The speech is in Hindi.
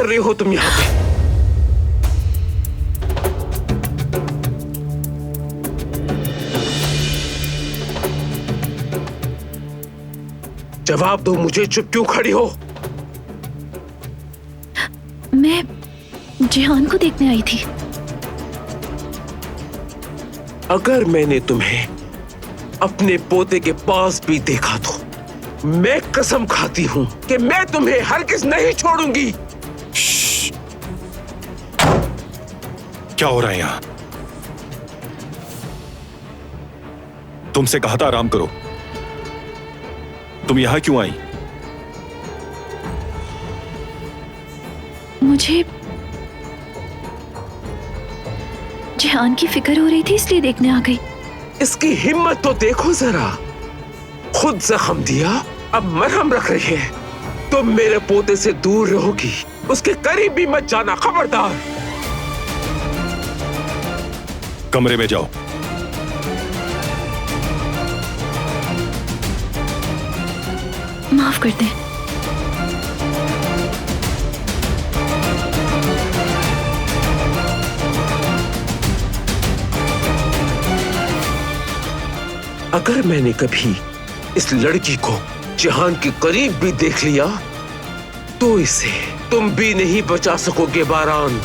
कर रही हो तुम यहाँ पे? जवाब दो मुझे, चुप क्यों खड़ी हो? मैं जिहान को देखने आई थी। अगर मैंने तुम्हें अपने पोते के पास भी देखा तो मैं कसम खाती हूं कि मैं तुम्हें हरगिज़ नहीं छोड़ूंगी। क्या हो रहा है यहां? तुमसे कहा था आराम करो, तुम यहां क्यों आई? मुझे जिहान की फिक्र हो रही थी इसलिए देखने आ गई। इसकी हिम्मत तो देखो जरा, खुद जख्म दिया अब मरहम रख रही है। तुम मेरे पोते से दूर रहोगी, उसके करीब भी मत जाना, खबरदार। कमरे में जाओ। माफ कर दे। अगर मैंने कभी इस लड़की को जिहान के करीब भी देख लिया तो इसे तुम भी नहीं बचा सकोगे बारान।